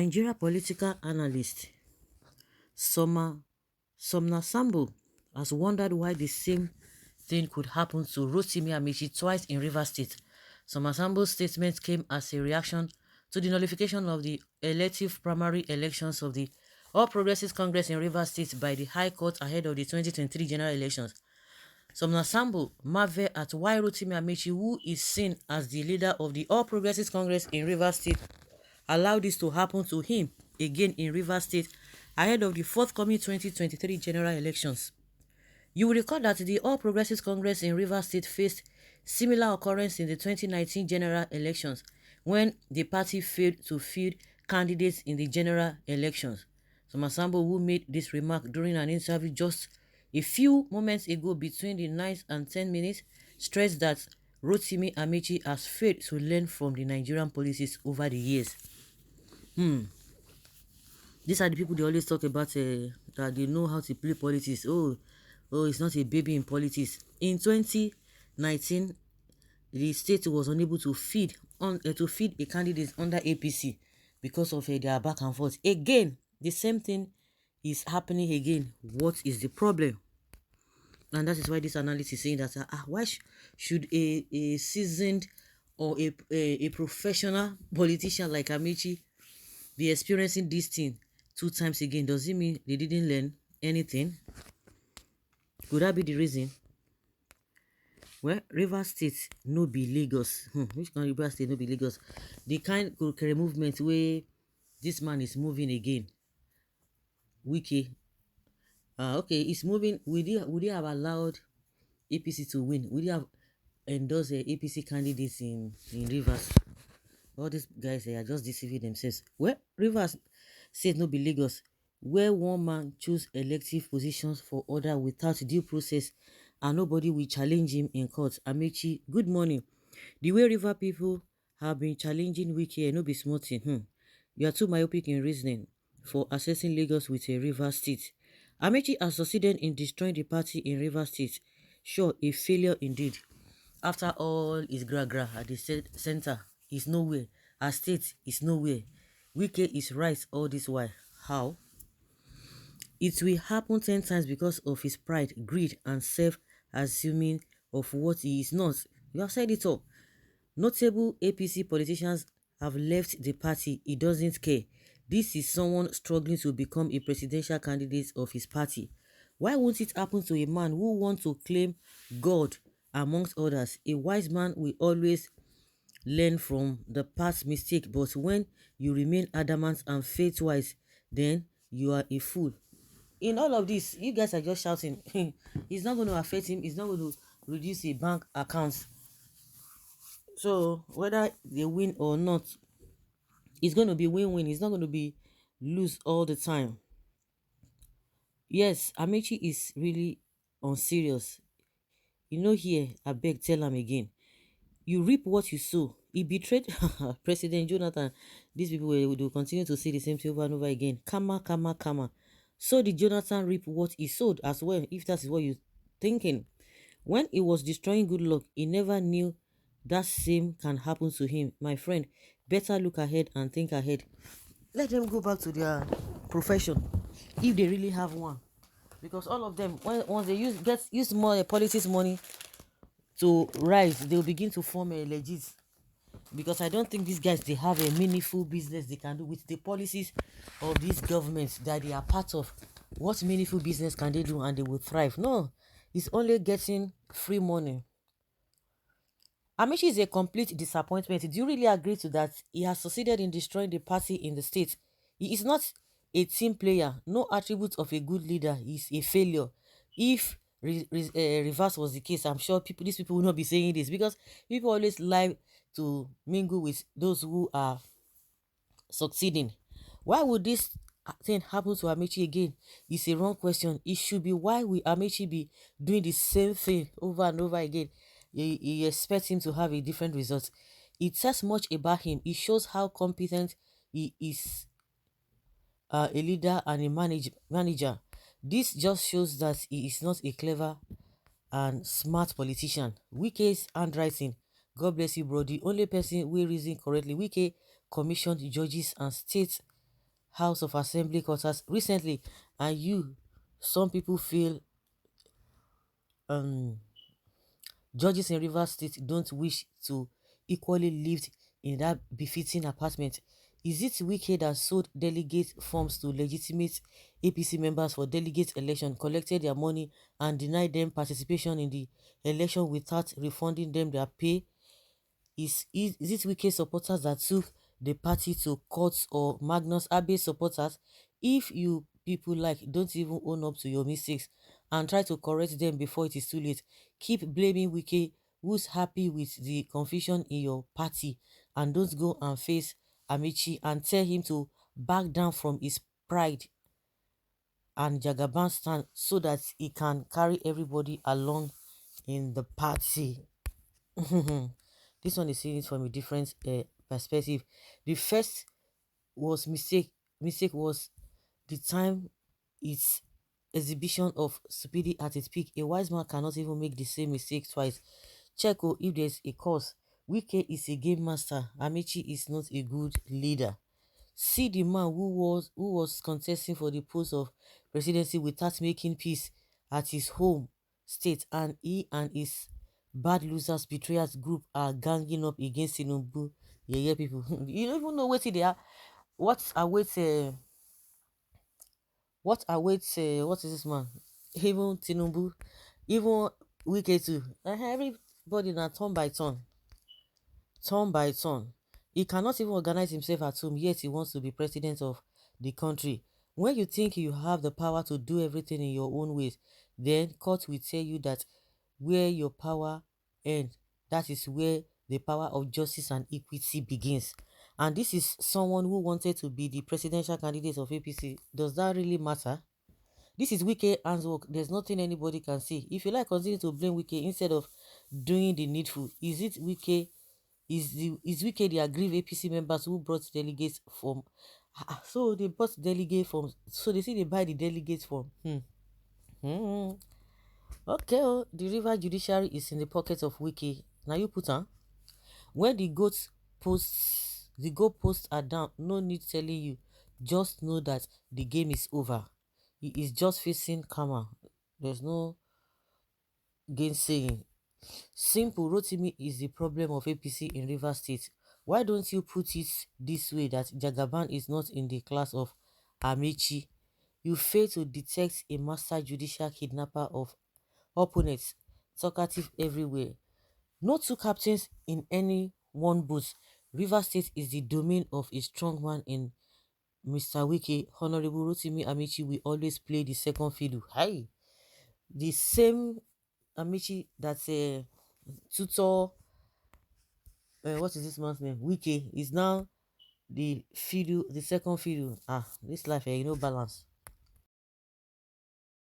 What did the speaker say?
Nigeria political analyst Sumna Sambo has wondered why the same thing could happen to Rotimi Amechi twice in Rivers State. Sumna Sambo's statement came as a reaction to the nullification of the elective primary elections of the All Progressives Congress in Rivers State by the High Court ahead of the 2023 general elections. Sumna Sambo marveled at why Rotimi Amechi, who is seen as the leader of the All Progressives Congress in Rivers State, allowed this to happen to him again in Rivers State ahead of the forthcoming 2023 general elections. You will recall that the All Progressives Congress in Rivers State faced similar occurrence in the 2019 general elections when the party failed to field candidates in the general elections. Sumna Sambo, who made this remark during an interview just a few moments ago between the 9 and 10 minutes, stressed that Rotimi Amechi has failed to learn from the Nigerian policies over the years. These are the people they always talk about, that they know how to play politics. Oh, it's not a baby in politics. In 2019, the state was unable to feed a candidate under APC because of their back and forth. Again, the same thing is happening again. What is the problem? And that is why this analyst is saying that why should a seasoned or a professional politician like Amechi be experiencing this thing 2 times again? Does it mean they didn't learn anything? Could that be the reason? Well, Rivers State no be Lagos. Which kind of Rivers State no be Lagos? The kind of movement where this man is moving again. WIKE. Okay, it's moving. Would they have allowed APC to win? Would they have endorsed APC candidates in Rivers? All these guys, they are just deceiving themselves. Well, Rivers State no be Lagos, where one man choose elective positions for other without due process and nobody will challenge him in court. Amechi, good morning. The way River people have been challenging WIKE, no be small thing. You are too myopic in reasoning for assessing Lagos with a River State. Amechi has succeeded in destroying the party in River State. Sure, a failure indeed. After all his gra at the center is nowhere. Our state is nowhere. WIKE is right all this while. How? It will happen 10 times because of his pride, greed, and self-assuming of what he is not. You have said it all. Notable APC politicians have left the party. He doesn't care. This is someone struggling to become a presidential candidate of his party. Why won't it happen to a man who wants to claim God amongst others? A wise man will always learn from the past mistake, but when you remain adamant and faith-wise, then you are a fool. In all of this, you guys are just shouting. It's not going to affect him. It's not going to reduce a bank account. So whether they win or not, it's going to be win-win. It's not going to be lose all the time. Yes, Amechi is really unserious. Here, I beg, tell him again. You reap what you sow. He betrayed President Jonathan. These people will continue to say the same thing over and over again. Karma. So did Jonathan reap what he sowed as well, if that is what you're thinking? When he was destroying good luck, he never knew that same can happen to him. My friend, better look ahead and think ahead. Let them go back to their profession, if they really have one. Because all of them, once they use more politics money to rise, they'll begin to form a legit. Because I don't think these guys, they have a meaningful business they can do with the policies of these governments that they are part of. What meaningful business can they do and they will thrive? No, it's only getting free money. Amechi is a complete disappointment. Do you really agree to that? He has succeeded in destroying the party in the state. He is not a team player. No attribute of a good leader. He is a failure. If reverse was the case, I'm sure these people will not be saying this, because people always like to mingle with those who are succeeding. Why would this thing happen to Amechi again? It's a wrong question. It should be, why will Amechi be doing the same thing over and over again? You expect him to have a different result. It says much about him. It shows how competent he is, a leader and a manager. This just shows that he is not a clever and smart politician. WIKE's handwriting, God bless you, bro. The only person who reason correctly. WIKE commissioned judges and state House of Assembly quarters recently, and some people feel um judges in Rivers State don't wish to equally live in that befitting apartment. Is it wicked that sold delegate forms to legitimate APC members for delegate election, collected their money and denied them participation in the election without refunding them their pay? Is it Wike supporters that took the party to court, or Magnus Abe supporters? If you people don't even own up to your mistakes and try to correct them before it is too late, keep blaming Wike, who's happy with the confusion in your party, and don't go and face Amici and tell him to back down from his pride and Jagaban stand so that he can carry everybody along in the party. This one is seeing it from a different perspective. The first was mistake. Mistake was the time its exhibition of stupidity at its peak. A wise man cannot even make the same mistake twice. Check if there's a cause. Wike is a game master. Amici is not a good leader. See the man who was contesting for the post of presidency without making peace at his home state, and he and his bad losers betrayers group are ganging up against Tinubu. Yeah, people. You don't even know what they are. What awaits what is this man? Even Tinubu, even Wike too. Everybody now turn by turn, turn by turn. He cannot even organize himself at home, yet he wants to be president of the country. When you think you have the power to do everything in your own ways, then court will tell you that where your power ends, that is where the power of justice and equity begins. And this is someone who wanted to be the presidential candidate of APC. Does that really matter? This is Wike hands work. There's nothing anybody can see. If you like, continue to blame Wike instead of doing the needful. Is it Wike? Is Wike the aggrieved APC members who brought delegates from? So they bought delegate from. So they say they buy the delegates from. Hmm. Okay, oh, the river judiciary is in the pocket of Wike. Now you put on. When the goal posts are down, no need telling you. Just know that the game is over. He is just facing karma. There's no gainsaying. Simple. Rotimi is the problem of APC in Rivers State. Why don't you put it this way, that Jagaban is not in the class of Amechi? You fail to detect a master judicial kidnapper of opponents, talkative everywhere. No two captains in any one booth. Rivers State is the domain of a strong man in Mr. Wike. Honorable Rotimi Amici will always play the second fiddle. Hi! The same Amici that's a tutor, what is this man's name? Wike is now the fiddle, the second fiddle. This life, balance.